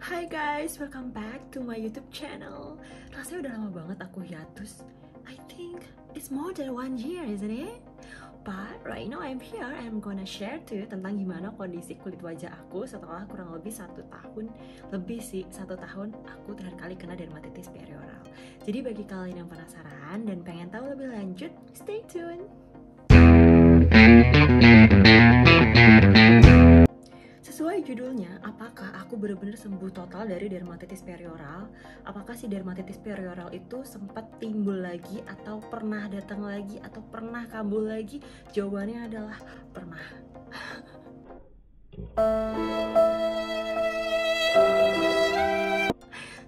Hi guys, welcome back to my YouTube channel. Rasanya udah lama banget aku hiatus. I think it's more than 1 year, isn't it? But right now I'm here, I'm gonna share to you tentang gimana kondisi kulit wajah aku setelah kurang lebih 1 tahun, lebih sih 1 tahun aku terakhir kali kena dermatitis perioral. Jadi bagi kalian yang penasaran dan pengen tahu lebih lanjut, stay tuned. Sesuai judulnya, apakah aku benar-benar sembuh total dari dermatitis perioral? Apakah si dermatitis perioral itu sempat timbul lagi atau pernah datang lagi atau pernah kambuh lagi? Jawabannya adalah pernah.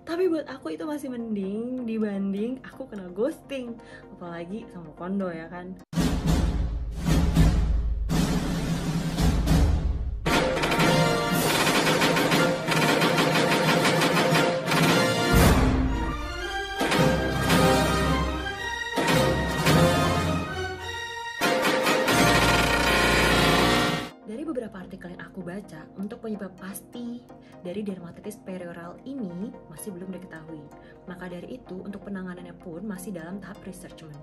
Tapi buat aku itu masih mending dibanding aku kena ghosting, apalagi sama kondo ya kan. Dari beberapa artikel yang aku baca, untuk penyebab pasti dari dermatitis perioral ini masih belum diketahui. Maka dari itu, untuk penanganannya pun masih dalam tahap researchment.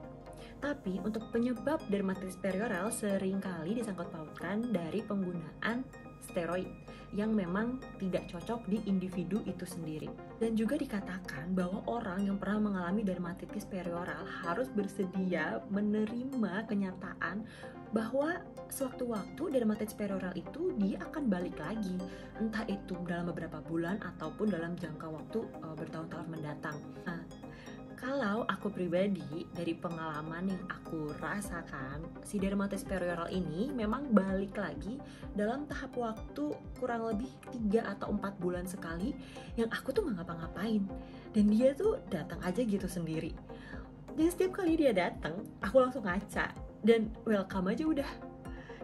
Tapi untuk penyebab dermatitis perioral seringkali disangkut pautkan dari penggunaan steroid yang memang tidak cocok di individu itu sendiri. Dan juga dikatakan bahwa orang yang pernah mengalami dermatitis perioral harus bersedia menerima kenyataan bahwa sewaktu-waktu dermatitis perioral itu dia akan balik lagi, entah itu dalam beberapa bulan ataupun dalam jangka waktu bertahun-tahun mendatang. Nah, kalau aku pribadi dari pengalaman yang aku rasakan, si dermatitis perioral ini memang balik lagi dalam tahap waktu kurang lebih 3 atau 4 bulan sekali yang aku tuh nggak ngapa-ngapain, dan dia tuh datang aja gitu sendiri. Dan setiap kali dia datang, aku langsung ngaca dan welcome aja udah.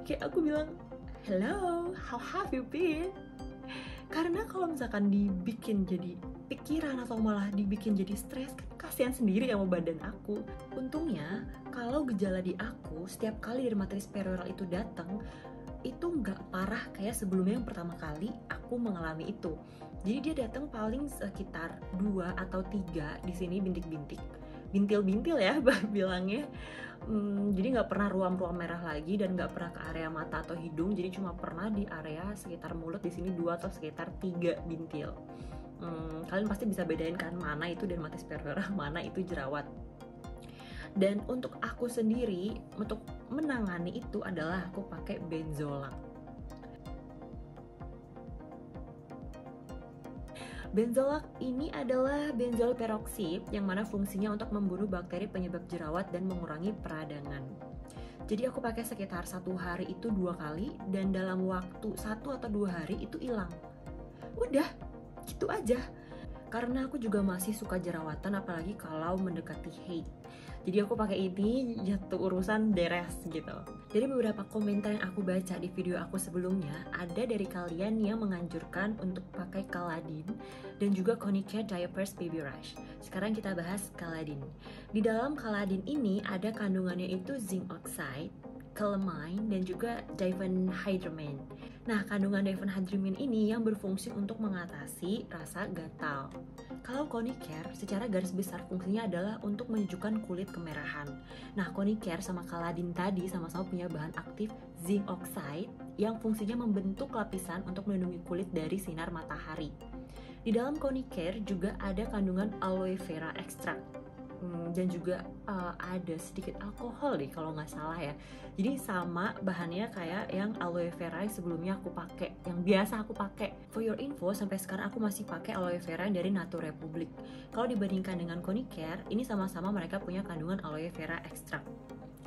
Kayak aku bilang, hello, how have you been? Karena kalau misalkan dibikin jadi pikiran atau malah dibikin jadi stres, kan kasihan sendiri sama badan aku. Untungnya, kalau gejala di aku, setiap kali dermatitis perioral itu datang, itu nggak parah kayak sebelumnya yang pertama kali aku mengalami itu. Jadi dia datang paling sekitar 2 atau 3 di sini bintik-bintik. Bintil-bintil ya bilangnya. Jadi nggak pernah ruam-ruam merah lagi dan nggak pernah ke area mata atau hidung, jadi cuma pernah di area sekitar mulut di sini 2 atau sekitar 3 bintil. Kalian pasti bisa bedain kan mana itu dermatitis perioral, mana itu jerawat. Dan untuk aku sendiri, untuk menangani itu adalah aku pakai Benzolac. Benzolac ini adalah benzol peroxide yang mana fungsinya untuk membunuh bakteri penyebab jerawat dan mengurangi peradangan. Jadi aku pakai sekitar 1 hari itu 2 kali, dan dalam waktu 1 atau 2 hari itu hilang. Udah, gitu aja. Karena aku juga masih suka jerawatan, apalagi kalau mendekati haid. Jadi aku pakai ini, jatuh urusan beres gitu. Dari beberapa komentar yang aku baca di video aku sebelumnya, ada dari kalian yang menganjurkan untuk pakai Caladin dan juga Conicare Diapers Baby Rush. Sekarang kita bahas Caladin. Di dalam Caladin ini ada kandungannya itu zinc oxide, calamine, dan juga diphenhydramine. Nah, kandungan diphenhydramine ini yang berfungsi untuk mengatasi rasa gatal. Kalau Conicare, secara garis besar fungsinya adalah untuk menyejukkan kulit kemerahan. Nah, Conicare sama Caladin tadi sama-sama punya bahan aktif zinc oxide yang fungsinya membentuk lapisan untuk melindungi kulit dari sinar matahari. Di dalam Conicare juga ada kandungan aloe vera extract. Dan juga ada sedikit alkohol deh kalau nggak salah ya. Jadi sama bahannya kayak yang aloe vera yang sebelumnya aku pakai, yang biasa aku pakai. For your info, sampai sekarang aku masih pakai aloe vera yang dari Nature Republic. Kalau dibandingkan dengan Conicare, ini sama-sama mereka punya kandungan aloe vera extract.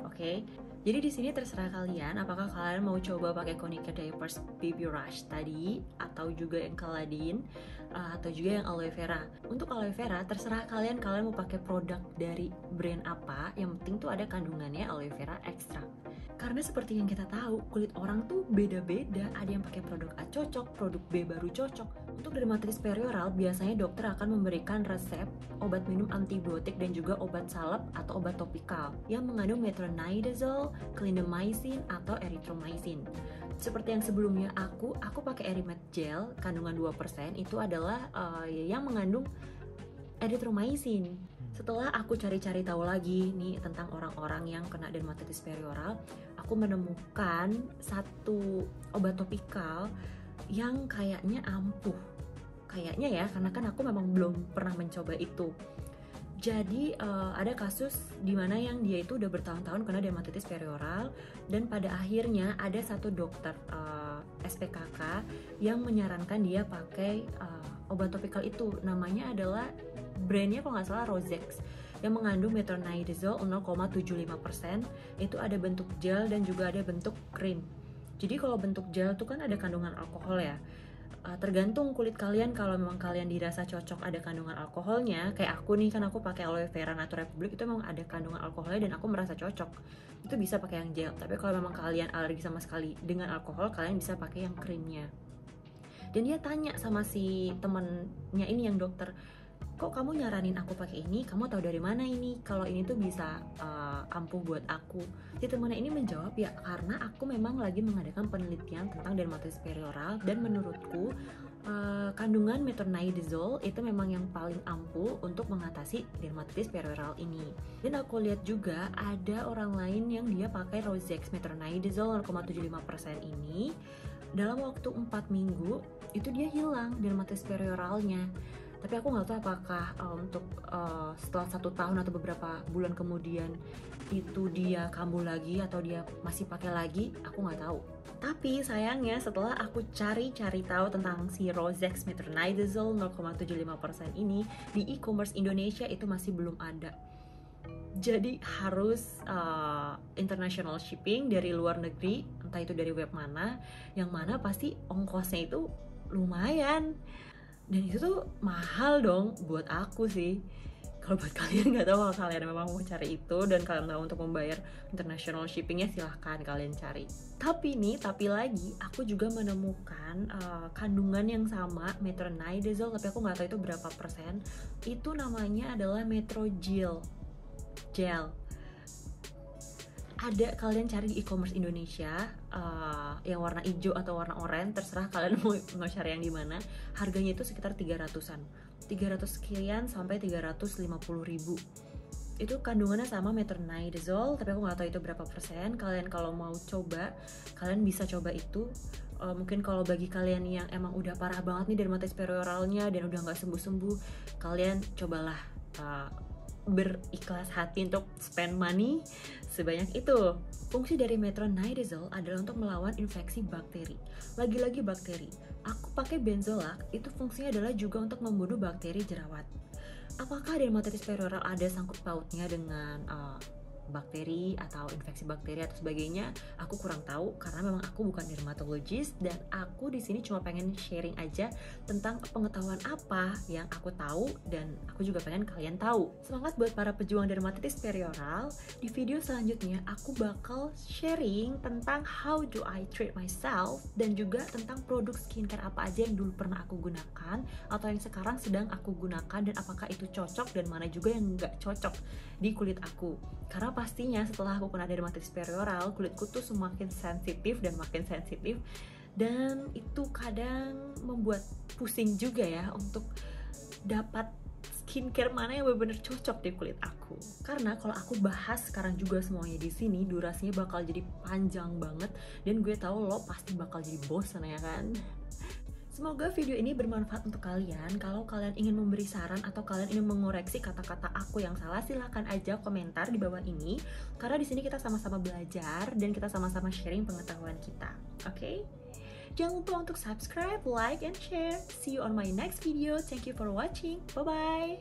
Oke. Jadi di sini terserah kalian apakah kalian mau coba pakai Conicare Diapers Baby Rush tadi, atau juga yang Caladin, atau juga yang aloe vera. Untuk aloe vera terserah kalian mau pakai produk dari brand apa, yang penting tuh ada kandungannya aloe vera extract. Karena seperti yang kita tahu, kulit orang tuh beda-beda, ada yang pakai produk A cocok, produk B baru cocok. Untuk dermatitis perioral, biasanya dokter akan memberikan resep obat minum antibiotik dan juga obat salep atau obat topikal yang mengandung metronidazole, clindamycin, atau erythromycin. seperti yang sebelumnya aku pakai Erimet gel kandungan 2%, itu adalah yang mengandung erythromycin. Setelah aku cari-cari tahu lagi nih tentang orang-orang yang kena dermatitis perioral, aku menemukan satu obat topikal yang kayaknya ampuh. Kayaknya ya, karena kan aku memang belum pernah mencoba itu. Jadi ada kasus dimana yang dia itu udah bertahun-tahun kena dermatitis perioral, dan pada akhirnya ada satu dokter SPKK yang menyarankan dia pakai obat topikal itu. Namanya adalah, brandnya kalau nggak salah Rozex, yang mengandung metronidazole 0,75%. Itu ada bentuk gel dan juga ada bentuk krim. Jadi kalau bentuk gel itu kan ada kandungan alkohol ya. Tergantung kulit kalian, kalau memang kalian dirasa cocok ada kandungan alkoholnya, kayak aku nih kan aku pakai aloe vera Natura Republic, itu memang ada kandungan alkoholnya dan aku merasa cocok, itu bisa pakai yang gel. Tapi kalau memang kalian alergi sama sekali dengan alkohol, kalian bisa pakai yang krimnya. Dan dia tanya sama si temennya ini yang dokter, kok kamu nyaranin aku pakai ini, kamu tahu dari mana ini kalau ini tuh bisa ampuh buat aku? Si temannya ini menjawab, ya karena aku memang lagi mengadakan penelitian tentang dermatitis perioral, dan menurutku kandungan metronidazole itu memang yang paling ampuh untuk mengatasi dermatitis perioral ini. Dan aku lihat juga ada orang lain yang dia pakai Rozex metronidazole 0,75% ini, dalam waktu 4 minggu itu dia hilang dermatitis perioralnya. Tapi aku nggak tahu apakah untuk setelah 1 tahun atau beberapa bulan kemudian itu dia kambuh lagi atau dia masih pakai lagi, aku nggak tahu. Tapi sayangnya setelah aku cari-cari tahu tentang si Rozex metronidazole 0,75% ini, di e-commerce Indonesia itu masih belum ada. Jadi harus international shipping dari luar negeri, entah itu dari web mana, yang mana pasti ongkosnya itu lumayan. Dan itu tuh mahal dong buat aku sih. Kalau buat kalian nggak tahu, kalau kalian memang mau cari itu dan kalian tahu untuk membayar international shippingnya, silahkan kalian cari. Tapi lagi aku juga menemukan kandungan yang sama metronidazole, tapi aku nggak tahu itu berapa persen. Itu namanya adalah Metrogel gel. Ada, kalian cari di e-commerce Indonesia yang warna hijau atau warna oranye, terserah kalian mau cari yang di mana. Harganya itu sekitar 300-an, 300 sekian sampai 350.000. Itu kandungannya sama metronidazole, tapi aku nggak tahu itu berapa persen. Kalian kalau mau coba, kalian bisa coba itu. Mungkin kalau bagi kalian yang emang udah parah banget nih dermatitis perioralnya dan udah nggak sembuh-sembuh, kalian cobalah berikhlas hati untuk spend money sebanyak itu. Fungsi dari metronidazole adalah untuk melawan infeksi bakteri. Lagi-lagi bakteri. Aku pakai Benzolac, itu fungsinya adalah juga untuk membunuh bakteri jerawat. Apakah dermatitis perioral ada sangkut pautnya dengan bakteri atau infeksi bakteri atau sebagainya? Aku kurang tahu karena memang aku bukan dermatologis, dan aku di sini cuma pengen sharing aja tentang pengetahuan apa yang aku tahu dan aku juga pengen kalian tahu. Semangat buat para pejuang dermatitis perioral. Di video selanjutnya aku bakal sharing tentang how do I treat myself, dan juga tentang produk skincare apa aja yang dulu pernah aku gunakan atau yang sekarang sedang aku gunakan, dan apakah itu cocok dan mana juga yang nggak cocok di kulit aku. Karena pastinya setelah aku kena dermatitis perioral, kulitku tuh semakin sensitif dan makin sensitif, dan itu kadang membuat pusing juga ya untuk dapat skincare mana yang benar-benar cocok di kulit aku. Karena kalau aku bahas sekarang juga semuanya di sini, durasinya bakal jadi panjang banget, dan gue tahu lo pasti bakal jadi bosan ya kan. Semoga video ini bermanfaat untuk kalian. Kalau kalian ingin memberi saran atau kalian ingin mengoreksi kata-kata aku yang salah, silahkan aja komentar di bawah ini. Karena di sini kita sama-sama belajar dan kita sama-sama sharing pengetahuan kita. Oke? Jangan lupa untuk subscribe, like, and share. See you on my next video. Thank you for watching. Bye-bye.